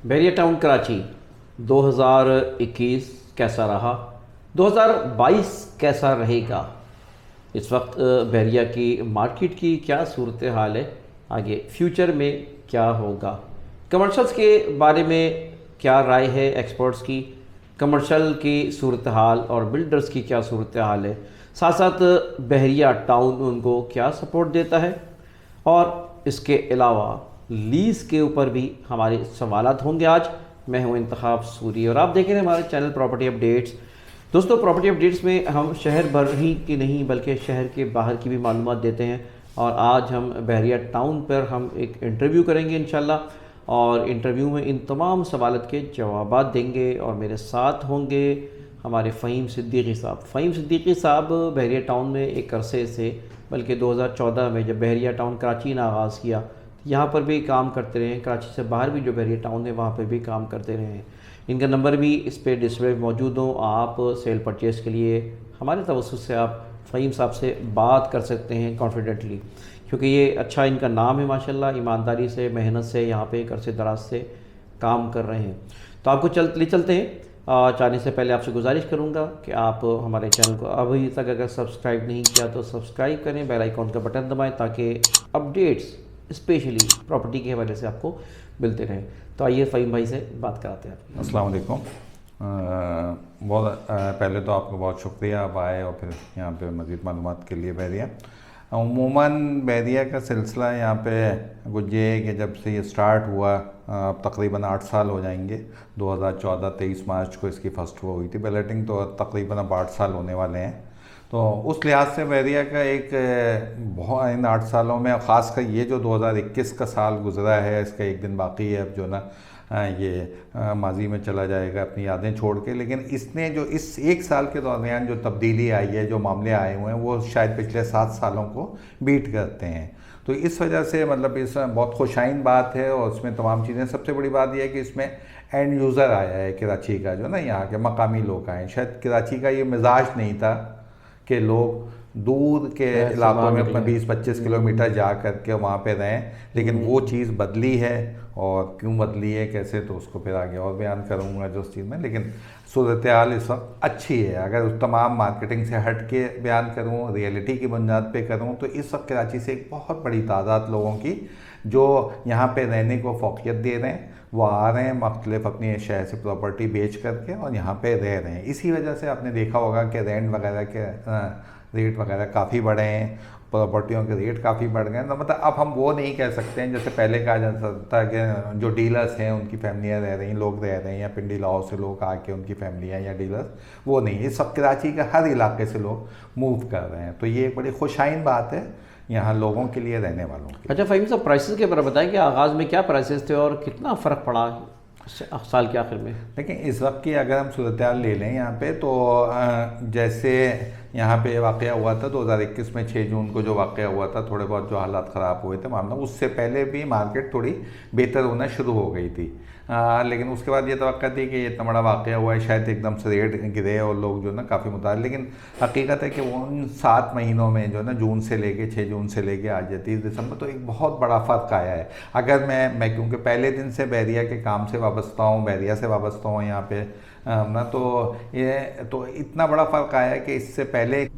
बहरिया town Karachi 2021 कैसा रहा, 2022 कैसा रहेगा, इस वक्त बहरिया की मार्केट की क्या सूरत हाल है, आगे फ्यूचर में क्या होगा, कमर्शल्स के बारे में क्या राय है एक्सपर्ट्स की, कमर्शल की सूरत हाल और बिल्डर्स की क्या सूरत हाल है, साथ साथ बहरिया टाउन उनको क्या सपोर्ट देता है, और इसके अलावा लीज़ के ऊपर भी हमारे सवालात होंगे। आज मैं हूं इंतखाब सूरी और आप देख रहे हैं हमारे चैनल प्रॉपर्टी अपडेट्स। दोस्तों, प्रॉपर्टी अपडेट्स में हम शहर भर ही की नहीं बल्कि शहर के बाहर की भी मालूमात देते हैं, और आज हम बहरिया टाउन पर हम एक इंटरव्यू करेंगे इंशाल्लाह, और इंटरव्यू में इन तमाम सवालत के जवाबात देंगे। और मेरे साथ होंगे हमारे फ़हीम सिद्दीकी साहब। फ़हीम सिद्दीकी साहब बहरिया टाउन में एक अरसे से, बल्कि 2014 में जब बहरिया टाउन कराची ने आगाज़ किया, यहाँ पर भी काम करते रहे हैं। कराची से बाहर भी जो बहरिया टाउन है वहाँ पर भी काम करते रहे हैं। इनका नंबर भी इस पर डिस्प्ले मौजूद हो। आप सेल परचेज़ के लिए हमारे तवज्जुह से आप फ़हीम साहब से बात कर सकते हैं कॉन्फिडेंटली, क्योंकि ये अच्छा इनका नाम है माशाल्लाह, ईमानदारी से मेहनत से यहाँ पे एक अरसे दराज से काम कर रहे हैं। तो आपको चलते हैं। जाने से पहले आपसे गुजारिश करूँगा कि आप हमारे चैनल को अभी तक अगर सब्सक्राइब नहीं किया तो सब्सक्राइब करें, बेल आइकॉन का बटन दबाएं ताकि अपडेट्स स्पेशली प्रॉपर्टी के हवाले से आपको मिलते रहें। तो आइए फ़हीम भाई से बात कराते हैं। अस्सलाम वालेकुम। बहुत पहले तो आपका बहुत शुक्रिया, आप आए और फिर यहाँ पे मज़ीद मालूमात के लिए बहरिया। अमूमन बहरिया का सिलसिला यहाँ पे कुछ ये है कि जब से ये स्टार्ट हुआ अब तकरीबन 8 साल हो जाएंगे। 2014-23 मार्च को इसकी फ़र्स्ट वो हुई थी बैलेटिंग, तो तकरीबन अब 8 साल होने वाले हैं। तो उस लिहाज से बहरिया का एक बहुत इन 8 सालों में ख़ासकर ये जो 2021 का साल गुज़रा है, इसका एक दिन बाकी है अब जो ना ये माजी में चला जाएगा अपनी यादें छोड़ के। लेकिन इसने जो इस एक साल के दरमियान जो तब्दीली आई है, जो मामले आए हुए हैं, वो शायद पिछले 7 सालों को बीट करते हैं। तो इस वजह से मतलब इस बहुत खुशाइन बात है, और उसमें तमाम चीज़ें, सबसे बड़ी बात यह है कि इसमें एंड यूज़र आया है कराची का, जो ना यहाँ के मकामी लोग आए। शायद कराची का ये मिजाज नहीं था कि लोग दूर के इलाकों में अपना 20-25 किलोमीटर जा करके वहाँ पे रहें, लेकिन वो चीज़ बदली है। और क्यों बदली है, कैसे, तो उसको फिर आगे और बयान करूँगा जो उस चीज़ में। लेकिन सूरत हाल इस वक्त अच्छी है। अगर उस तमाम मार्केटिंग से हट के बयान करूँ, रियलिटी की बुनियाद पे करूँ, तो इस वक्त कराची से एक बहुत बड़ी तादाद लोगों की जो यहाँ पे रहने को फ़ौक़ियत दे रहे हैं, वो आ रहे हैं मुख्तलिफ अपनी शहर से प्रॉपर्टी बेच करके और यहाँ पे रह रहे हैं। इसी वजह से आपने देखा होगा कि रेंट वगैरह के रेट वगैरह काफ़ी बढ़े हैं, प्रॉपर्टियों के रेट काफ़ी बढ़ गए हैं। तो मतलब अब हम वो नहीं कह सकते हैं जैसे पहले कहा जाता था कि जो डीलर्स हैं उनकी फैमिलियाँ रह रही हैं, लोग रह रहे हैं, या पिंडी लाहौर से लोग आके उनकी फैमिलियाँ या डीलर्स, वो नहीं, ये सब कराची के हर इलाके से लोग मूव कर रहे हैं। तो ये एक बड़ी खुशाइन बात है यहाँ लोगों के लिए, रहने वालों के। अच्छा फ़हीम साहब, प्राइसेस के बारे में बताएं कि आगाज़ में क्या प्राइसेस थे और कितना फ़र्क पड़ा साल के आखिर में। लेकिन इस वक्त की अगर हम सूरत हाल ले लें यहाँ पे, तो जैसे यहाँ पे वाक़या हुआ था 2021 में 6 जून को जो वाक़या हुआ था, थोड़े बहुत जो हालात ख़राब हुए थे मामला, उससे पहले भी मार्केट थोड़ी बेहतर होना शुरू हो गई थी। लेकिन उसके बाद ये तवक्का थी कि इतना बड़ा वाक़या हुआ है, शायद एकदम से रेट गिरे और लोग जो ना काफ़ी मुताबिक। लेकिन हकीकत है कि वो उन 7 महीनों में जो ना जून से लेके 6 जून से लेके आज 30 दिसंबर, तो एक बहुत बड़ा फ़र्क आया है। अगर मैं क्योंकि पहले दिन से बहरिया के काम से वाबस्ता हूँ, बहरिया से वाबस्ता हूँ यहाँ पे ना, तो ये तो इतना बड़ा फ़र्क आया है कि इससे पहले।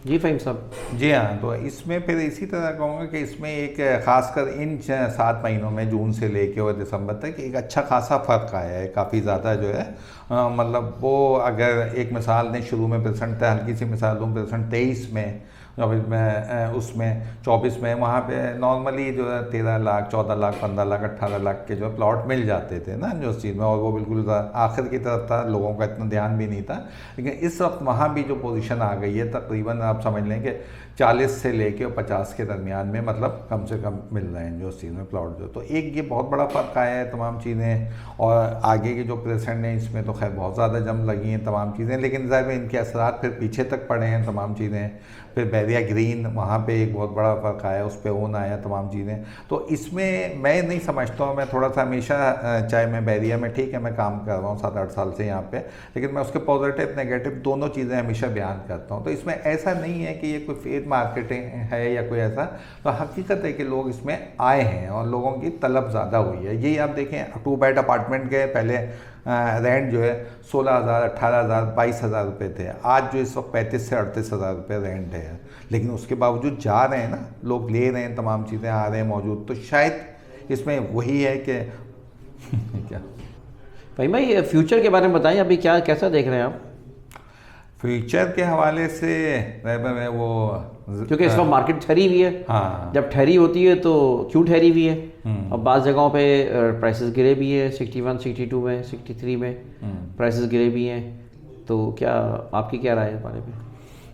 जी फ़हीम साहब। जी हाँ, तो इसमें फिर इसी तरह कहूँगा कि इसमें एक ख़ासकर इन 7 महीनों में जून से लेके और दिसंबर तक एक अच्छा खासा फ़र्क आया है, काफ़ी ज़्यादा जो है। मतलब वो अगर एक मिसाल दें, शुरू में परसेंट था, हल्की सी मिसाल दूँ, परसेंट 23 में, में उसमें 24 में, वहाँ पे नॉर्मली जो है 13 लाख, 14 लाख, 15 लाख, 18 लाख के जो प्लॉट मिल जाते थे ना जो उस चीज़ में, और वो बिल्कुल आखिर की तरफ था, लोगों का इतना ध्यान भी नहीं था। लेकिन इस वक्त वहाँ भी जो पोजीशन आ गई है, तकरीबन आप समझ लें कि 40 से लेके 50 के दरमियान में मतलब कम से कम मिल रहे हैं जो उस चीज़ में प्लॉट जो। तो एक ये बहुत बड़ा फ़र्क आया है तमाम चीज़ें। और आगे के जो प्रेजेंट हैं इसमें तो खैर बहुत ज़्यादा जम लगी हैं तमाम चीज़ें, लेकिन ज़ाहिर है इनके असरात फिर पीछे तक पड़े हैं तमाम चीज़ें। फिर बैरिया ग्रीन वहाँ पे एक बहुत बड़ा फ़र्क आया, उस पर ओन आया, तमाम चीज़ें। तो इसमें मैं नहीं समझता हूँ, मैं थोड़ा सा हमेशा चाहे मैं बैरिया में ठीक है मैं काम कर रहा हूँ 7-8 साल से यहाँ पे, लेकिन मैं उसके पॉजिटिव नेगेटिव दोनों चीज़ें हमेशा बयान करता हूँ। तो इसमें ऐसा नहीं है कि ये कोई फेक मार्केटिंग है या कोई ऐसा, तो हकीकत है कि लोग इसमें आए हैं और लोगों की तलब ज़्यादा हुई है। यही आप देखें 2 बेड अपार्टमेंट के पहले रेंट जो है 16,000, 18,000, 22,000 रुपये थे, आज जो इस वक्त 35 से 38,000 रुपये रेंट है। लेकिन उसके बावजूद जा रहे हैं ना लोग, ले रहे हैं, तमाम चीज़ें आ रहे हैं मौजूद। तो शायद इसमें वही है कि क्या भाई फ्यूचर के बारे में बताएं, अभी क्या कैसा देख रहे हैं आप? फ्यूचर के हवाले से मैं वो क्योंकि इस वक्त मार्केट ठहरी हुई है। हाँ, जब ठहरी होती है तो क्यों ठहरी हुई है? अब बाज़ जगहों पे प्राइसेस गिरे भी हैं, 61, 62 में, 63 में प्राइसेस गिरे भी हैं। तो क्या आपकी क्या राय है इस बारे में?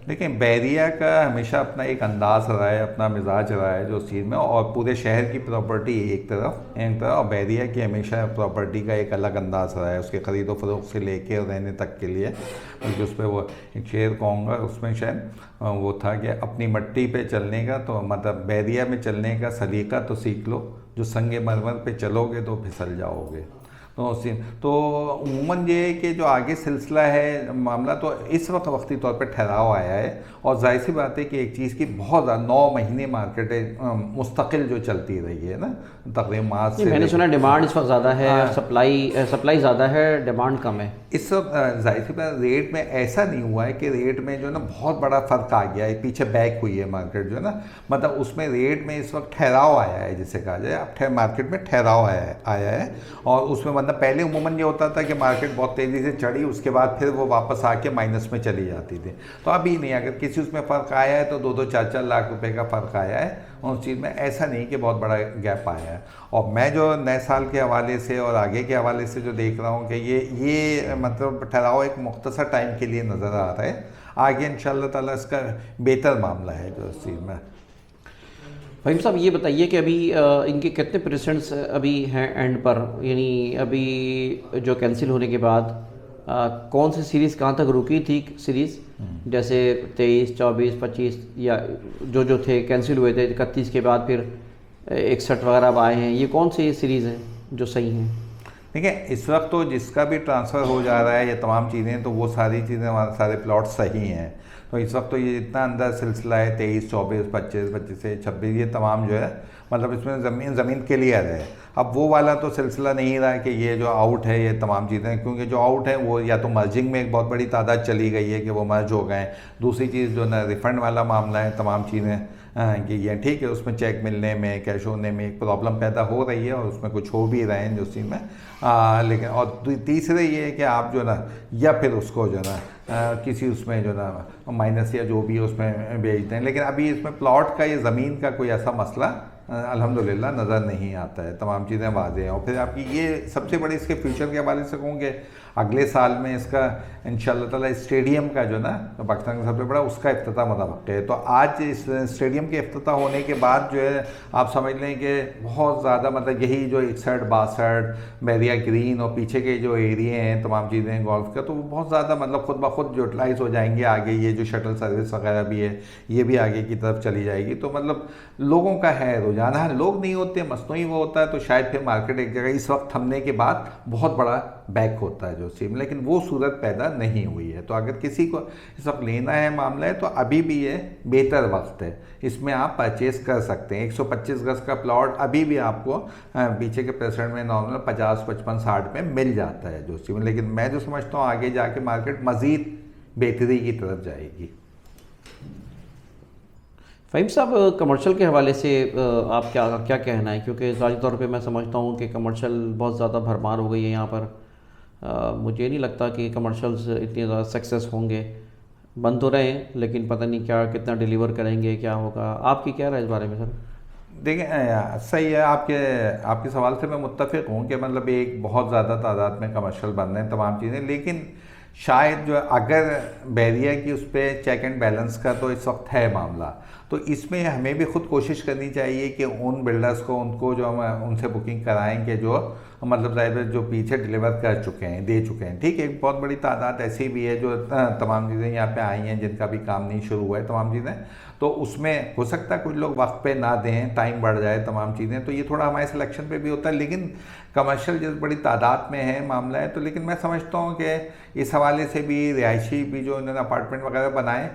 देखिए बैरिया का हमेशा अपना एक अंदाज़ रहा है, अपना मिजाज रहा है जो उस चीज़ में, और पूरे शहर की प्रॉपर्टी एक तरफ और बैरिया की हमेशा प्रॉपर्टी का एक अलग अंदाज़ रहा है, उसके ख़रीदो फरोख्त से लेके रहने तक के लिए। बल्कि उस पर वो एक शेर कहूँगा, उसमें शायद वो था कि अपनी मट्टी पे चलने का, तो मतलब बैरिया में चलने का सलीका तो सीख लो, जो संगे मरमर पे चलोगे तो फिसल जाओगे। तो उमूमन ये है कि जो आगे सिलसिला है मामला, तो इस वक्त वक्ती तौर पर ठहराव आया है। और जाहिर सी बात है कि एक चीज़ की बहुत ज़्यादा 9 महीने मार्केट मुस्तकिल जो चलती रही है ना, तकरीबन मार्च से। मैंने सुना डिमांड इस वक्त ज़्यादा है, सप्लाई ज़्यादा है, डिमांड कम है इस वक्त। जाहिर सी बात रेट में ऐसा नहीं हुआ है कि रेट में जो है ना बहुत बड़ा फ़र्क आ गया है, पीछे बैक हुई है मार्केट जो है ना, मतलब उसमें रेट में इस वक्त ठहराव आया है, जिसे कहा जाए अब मार्केट में ठहराव आया है। और उसमें मतलब पहले उमूमन ये होता था कि मार्केट बहुत तेज़ी से चढ़ी, उसके बाद फिर वो वापस आके माइनस में चली जाती थी। तो अभी नहीं, अगर किसी उसमें फ़र्क आया है तो 2-2, 4-4 लाख रुपए का फ़र्क आया है, और उस चीज़ में ऐसा नहीं कि बहुत बड़ा गैप आया है। और मैं जो नए साल के हवाले से और आगे के हवाले से जो देख रहा हूँ कि ये मतलब ठहराव एक मुख्तसर टाइम के लिए नज़र आ रहा है, आगे इंशाअल्लाह ताला इसका बेहतर मामला है जो इस चीज़ में। भाई साहब ये बताइए कि अभी इनके कितने परसेंट्स अभी हैं एंड पर, यानी अभी जो कैंसिल होने के बाद कौन सी सीरीज़ कहाँ तक रुकी थी सीरीज़, जैसे 23, 24, 25 या जो थे कैंसिल हुए थे 31 के बाद फिर 61 वगैरह अब आए हैं, ये कौन सी सीरीज़ हैं जो सही हैं? देखिए इस वक्त तो जिसका भी ट्रांसफ़र हो जा रहा है ये तमाम चीज़ें, तो वो सारी चीज़ें हमारे सारे प्लॉट सही हैं। तो इस वक्त तो ये इतना अंदर सिलसिला है 23, 24, 25, 25 से 26, ये तमाम जो है मतलब इसमें ज़मीन क्लियर है। अब वो वाला तो सिलसिला नहीं रहा कि ये जो आउट है ये तमाम चीज़ें, क्योंकि जो आउट है वो या तो मर्जिंग में एक बहुत बड़ी तादाद चली गई है कि वो मर्ज हो गए। दूसरी चीज़ जो ना रिफ़ंड वाला मामला है, तमाम चीज़ें कि ये ठीक है उसमें चेक मिलने में, कैश होने में एक प्रॉब्लम पैदा हो रही है, और उसमें कुछ हो भी रहे हैं जो चीज़ में। लेकिन और तीसरे ये है कि आप जो ना या फिर उसको जो ना किसी उसमें जो ना माइनस या जो भी उसमें बेचते हैं। लेकिन अभी इसमें प्लॉट का, ये ज़मीन का कोई ऐसा मसला अल्हम्दुलिल्लाह नज़र नहीं आता है, तमाम चीज़ें वाज़ेह हैं। और फिर आपकी ये सबसे बड़ी इसके फ्यूचर के हवाले से कहूँ कि अगले साल में इसका इंशाअल्लाह ताला स्टेडियम का जो ना पाकिस्तान का सबसे बड़ा उसका इफ्तिताह मुतवक्किल है। तो आज इस स्टेडियम के इफ्तिताह होने के बाद जो है आप समझ लें कि बहुत ज़्यादा मतलब यही जो 61, 62, बैरिया ग्रीन और पीछे के जो एरिए हैं तमाम चीज़ें गोल्फ का, तो वो बहुत ज़्यादा मतलब खुद ब खुद यूटिलाइज़ हो जाएंगे। आगे ये जो शटल सर्विस वगैरह भी है ये भी आगे की तरफ चली जाएगी। तो मतलब लोगों का है रुझान, हाँ लोग नहीं होते, मसनूई वो होता है, तो शायद फिर मार्केट एक जगह इस वक्त थमने के बाद बहुत बड़ा बैक होता है जो सीम, लेकिन वो सूरत पैदा नहीं हुई है। तो अगर किसी को इस वक्त लेना है मामला है तो अभी भी ये बेहतर वक्त है, इसमें आप परचेज़ कर सकते हैं। 125 गज का प्लॉट अभी भी आपको पीछे के प्रेसिडेंट में नॉर्मल 50, 55, 60 में मिल जाता है जो सीम। लेकिन मैं जो समझता हूँ आगे जाके मार्केट मज़ीद बेहतरी की तरफ जाएगी। फ़हीम साहब कमर्शियल के हवाले से आप क्या कहना है, क्योंकि ज़ाहिर तौर पे मैं समझता हूँ कि कमर्शियल बहुत ज़्यादा भरमार हो गई है यहाँ पर। मुझे नहीं लगता कि कमर्शियल्स इतने ज़्यादा सक्सेस होंगे, बंद हो रहे हैं लेकिन पता नहीं क्या कितना डिलीवर करेंगे, क्या होगा। आपकी क्या राय इस बारे में सर? देखें सही है, आपके सवाल से मैं मुत्तफ़िक़ हूँ कि मतलब एक बहुत ज़्यादा तादाद में कमर्शियल बन रहे हैं तमाम चीज़ें, लेकिन शायद जो अगर बैरिया की उस पर चेक एंड बैलेंस का तो इस वक्त है मामला, तो इसमें हमें भी खुद कोशिश करनी चाहिए कि उन बिल्डर्स को उनको जो हम उनसे बुकिंग कराएंगे जो मतलब ज़ाहिर जो पीछे डिलीवर कर चुके हैं, दे चुके हैं। ठीक है, एक बहुत बड़ी तादाद ऐसी भी है जो तमाम चीज़ें यहाँ पे आई हैं जिनका भी काम नहीं शुरू हुआ है तमाम चीज़ें। तो उसमें हो सकता है कुछ लोग वक्त पे ना दें, टाइम बढ़ जाए, तमाम चीज़ें, तो ये थोड़ा हमारे सिलेक्शन पे भी होता है। लेकिन कमर्शियल जैसे बड़ी तादाद में है मामला है, तो लेकिन मैं समझता हूँ कि इस हवाले से भी रिहायशी भी जो इन्होंने अपार्टमेंट वगैरह बनाए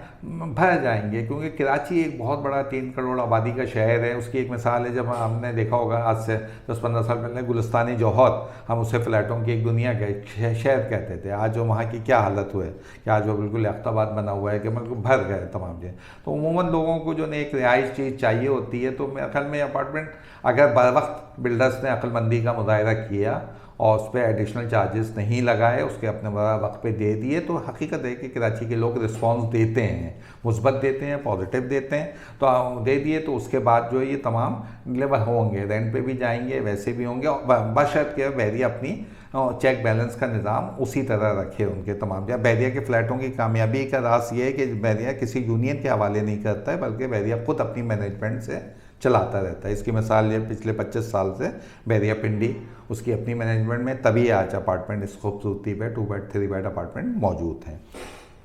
भर जाएंगे, क्योंकि कराची एक बहुत बड़ा 3 करोड़ आबादी का शहर है। उसकी एक मिसाल है, जब हमने देखा होगा आज से 10-15 साल पहले गुलिस्तानी जौहर, हम उसे फ्लैटों की एक दुनिया के शहर कहते थे। आज जो वहाँ की क्या हालत हुई है कि आज वो बिल्कुल याफ्ताबाद बना हुआ है कि मतलब भर गए तमाम चीज़ें। तो उमूमन लोगों को जो एक रिहाइश चीज़ चाहिए होती है, तो मेरे ख्याल में अपार्टमेंट अगर बर वक्त बिल्डर्स ने अक्लमंदी का मुजाहरा किया और उस पर एडिशनल चार्जेस नहीं लगाए, उसके अपने वक्त पे दे दिए, तो हकीकत है कि कराची के लोग रिस्पांस देते हैं, मुस्बत देते हैं, पॉजिटिव देते हैं, तो दे दिए तो उसके बाद जो है ये तमाम डिलीवर होंगे, रेंट पे भी जाएंगे, वैसे भी होंगे। और बशर्त के बहरिया अपनी चेक बैलेंस का निज़ाम उसी तरह रखे उनके तमाम। या बहरिया के फ्लैटों की कामयाबी का राज ये है कि बहरिया किसी यूनियन के हवाले नहीं करता है, बल्कि बहरिया खुद अपनी मैनेजमेंट से चलाता रहता है। इसकी मिसाल ये पिछले 25 साल से बहरिया पिंडी उसकी अपनी मैनेजमेंट में, तभी आज अपार्टमेंट इस खूबसूरती पे 2 बेड 3 बेड अपार्टमेंट मौजूद हैं।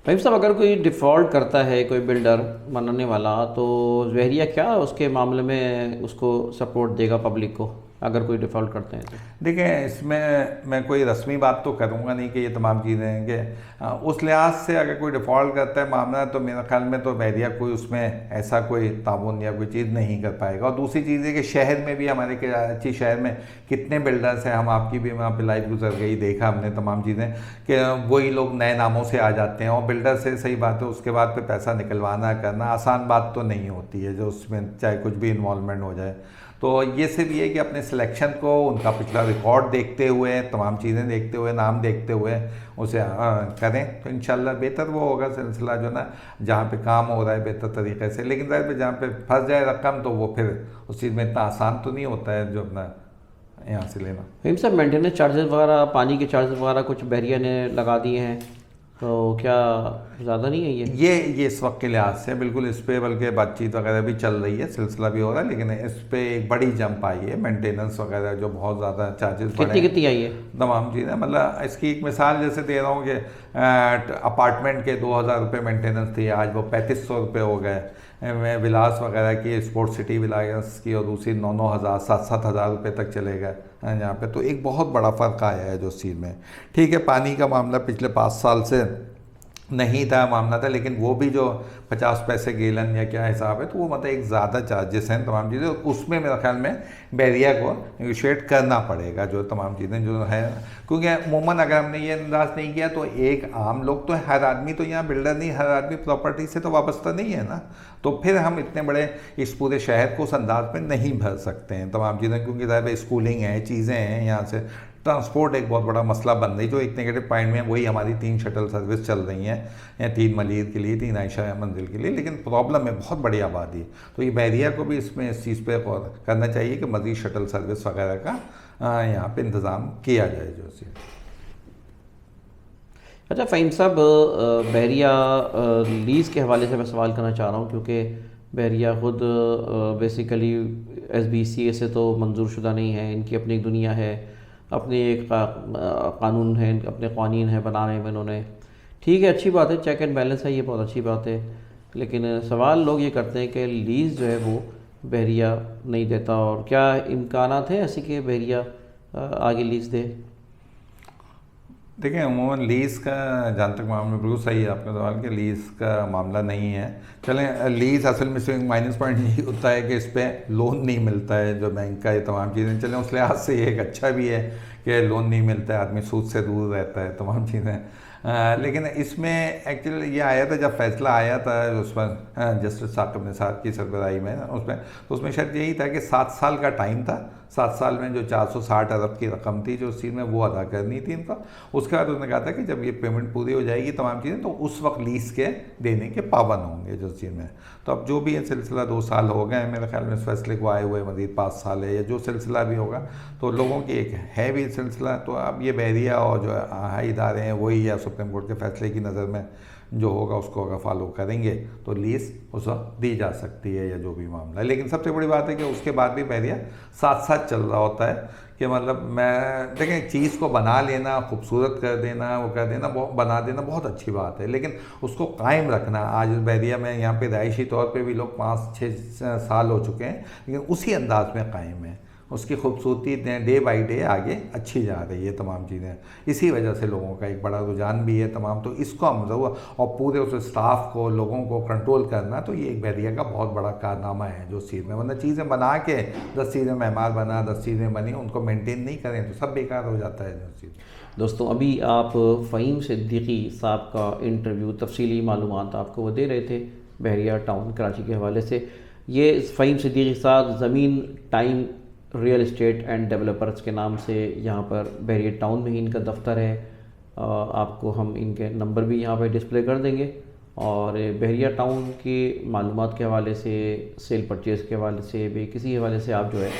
भाई साहब, अगर कोई डिफ़ॉल्ट करता है, कोई बिल्डर बनाने वाला, तो बहरिया क्या उसके मामले में उसको सपोर्ट देगा पब्लिक को, अगर कोई डिफ़ॉल्ट करते हैं तो? देखिए, इसमें मैं कोई रस्मी बात तो करूँगा नहीं कि ये तमाम चीज़ें हैं कि उस लिहाज से अगर कोई डिफ़ॉल्ट करता है मामला, तो मेरे ख्याल में तो बहरिया कोई उसमें ऐसा कोई ताउन या कोई चीज़ नहीं कर पाएगा। और दूसरी चीज़ है कि शहर में भी, हमारे कराची शहर में कितने बिल्डर्स हैं, हम आपकी भी वहाँ पे लाइफ गुजर गई, देखा हमने तमाम चीज़ें, कि वही लोग नए नामों से आ जाते हैं और बिल्डर से, सही बात है, उसके बाद फिर पैसा निकलवाना करना आसान बात तो नहीं होती है, जो उसमें चाहे कुछ भी इन्वॉल्वमेंट हो जाए। तो ये सिर्फ ये कि अपने सिलेक्शन को, उनका पिछला रिकॉर्ड देखते हुए, तमाम चीज़ें देखते हुए, नाम देखते हुए उसे करें, तो इंशाल्लाह बेहतर वो होगा सिलसिला जो ना, जहाँ पे काम हो रहा है बेहतर तरीके से। लेकिन ज़ाहिर है जहाँ पे फंस जाए रकम, तो वो फिर उस चीज़ में इतना आसान तो नहीं होता है जो अपना यहाँ से लेना। भाई साहब, मेंटेनेंस चार्जेस वगैरह, पानी के चार्जेस वगैरह कुछ बहरिया ने लगा दिए हैं, तो क्या ज़्यादा नहीं है ये इस वक्त के लिहाज से बिल्कुल इस पर बल्कि बातचीत वगैरह भी चल रही है, सिलसिला भी हो रहा है, लेकिन इस पर एक बड़ी जंप आई है मेंटेनेंस वगैरह, जो बहुत ज़्यादा चार्जेस बढ़े। कितनी आई है तमाम चीज़ें, मतलब इसकी एक मिसाल जैसे दे रहा हूँ कि अपार्टमेंट के 2000 रुपये मेंटेनेंस थी, आज वो 3500 रुपये हो गए। विलास वगैरह की, स्पोर्ट सिटी विलास की, और दूसरी 9-9 हज़ार 7-7 हज़ार रुपये तक चले गए यहाँ पे। तो एक बहुत बड़ा फ़र्क आया है जो उस चीज़ में। ठीक है, पानी का मामला पिछले 5 साल से नहीं था मामला था, लेकिन वो भी जो 50 पैसे गैलन या क्या हिसाब है, तो वो मतलब एक ज़्यादा चार्जेस हैं तमाम चीज़ें, उसमें मेरे ख्याल में बहरिया को निगोशिएट करना पड़ेगा जो तमाम चीज़ें जो है। क्योंकि अमूमन अगर हमने ये अंदाज़ नहीं किया, तो एक आम लोग, तो हर आदमी तो यहाँ बिल्डर नहीं, हर आदमी प्रॉपर्टी से तो वाबस्ता नहीं है ना, तो फिर हम इतने बड़े इस पूरे शहर को उस अंदाज में नहीं भर सकते हैं तमाम चीज़ें, क्योंकि ज़ाहिर स्कूलिंग है, चीज़ें हैं, यहाँ से ट्रांसपोर्ट एक बहुत बड़ा मसला बन रही। जो एक नेगेटिव पॉइंट में वही हमारी 3 शटल सर्विस चल रही हैं, या 3 मलीर के लिए, 3 आयशा मंजिल के लिए, लेकिन प्रॉब्लम है बहुत बड़ी आबादी। तो ये बहरिया को भी इसमें इस चीज़ पे गौर करना चाहिए कि मज़ीद शटल सर्विस वगैरह का यहाँ पे इंतज़ाम किया जाए जो सी। अच्छा फ़हीम साहब, बहरिया लीज़ के हवाले से मैं सवाल करना चाह रहा हूँ, क्योंकि बहरिया ख़ुद बेसिकली SBCA से तो मंजूर शुदा नहीं है, इनकी अपनी एक दुनिया है, अपने एक कानून है, अपने कानून है बनाने में इन्होंने। ठीक है, अच्छी बात है, चेक एंड बैलेंस है, ये बहुत अच्छी बात है, लेकिन सवाल लोग ये करते हैं कि लीज़ जो है वो बहरिया नहीं देता, और क्या इम्कानात हैं ऐसे कि बहरिया आगे लीज़ दे? देखिए, अमूमन लीज़ का जहाँ तक मामला बिल्कुल सही है आपका सवाल, कि लीज़ का मामला नहीं है। चलें, लीज़ असल में सिर्फ माइनस पॉइंट यही होता है कि इस पर लोन नहीं मिलता है जो बैंक का, ये तमाम चीज़ें। चलें, उस लिहाज से ये एक अच्छा भी है कि लोन नहीं मिलता है, आदमी सूद से दूर रहता है, तमाम चीज़ें। लेकिन इसमें एक्चुअली ये आया था, जब फैसला आया था उस पर जस्टिस साकिब निसार की सरबराही में उसमें, तो उसमें शर्त यही था कि 7 साल का टाइम था, 7 साल में जो 460 अरब की रकम थी जो उस चीज़ में, वो अदा करनी थी इनका। उसके बाद उन्होंने कहा था कि जब ये पेमेंट पूरी हो जाएगी तमाम चीज़ें, तो उस वक्त लीज़ के देने के पाबंद होंगे जो चीज़ में। तो अब जो भी ये सिलसिला 2 साल हो गए हैं मेरे ख्याल में इस फैसले को आए हुए, मज़ीद 5 साल है, या जो सिलसिला भी होगा, तो लोगों की एक है भी सिलसिला। तो अब ये बहरिया और जो हाई इदारे हैं वही, या सुप्रीम कोर्ट के फैसले की नज़र में जो होगा उसको अगर फॉलो करेंगे तो लीज़ उस वक्त दी जा सकती है, या जो भी मामला है। लेकिन सबसे बड़ी बात है कि उसके बाद भी बहरिया साथ साथ मेहनत चल रहा होता है कि मतलब मैं देखें, चीज़ को बना लेना, खूबसूरत कर देना, वो कर देना, बना देना बहुत अच्छी बात है, लेकिन उसको कायम रखना। आज बैरिया में यहाँ पे रिहायशी तौर पे भी लोग 5-6 साल हो चुके हैं, लेकिन उसी अंदाज में कायम है। उसकी खूबसूरती डे बाई डे आगे अच्छी जा रही है तमाम चीज़ें। इसी वजह से लोगों का एक बड़ा रुझान भी है तमाम। तो इसको हम ज़रूर, और पूरे उस स्टाफ को, लोगों को कंट्रोल करना, तो ये एक बैरिया का बहुत बड़ा कारनामा है जो उस चीज़ में। वरना चीज़ें बना के 10 चीज़ें मेहमान बना, 10 चीज़ें बनी, उनको मेनटेन नहीं करें तो सब बेकार हो जाता है जो चीज़। दोस्तों, अभी आप फ़हीम सिद्दीकी साहब का इंटरव्यू, तफसीली मालूमात आपको वो दे रहे थे बहरिया टाउन कराची के हवाले से। ये फ़हीम सिद्दीकी साहब ज़मीन time real estate and developers के नाम से यहाँ पर बहरिया टाउन में ही इनका दफ्तर है। आपको हम इनके नंबर भी यहाँ पर डिस्प्ले कर देंगे। और बहरिया टाउन की मालूमात के हवाले से, सेल परचेज़ के हवाले से भी, किसी हवाले से आप जो है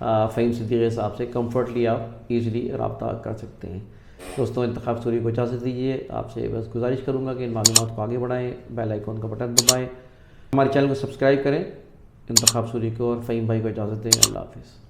फ़हीम सिद्दीकी साहब से कम्फर्टली आप ईज़िली रब्ता कर सकते हैं। दोस्तों, इंतखाब सूरी को इजाज़त दीजिए। आपसे बस गुजारिश करूँगा कि इन मालूमात को आगे बढ़ाएँ, बेल आइकॉन का बटन दबाएँ, हमारे चैनल को सब्सक्राइब करें। इंतखाब सूरी को और फ़हीम भाई को इजाज़त दें। अल्लाह हाफ़िज़।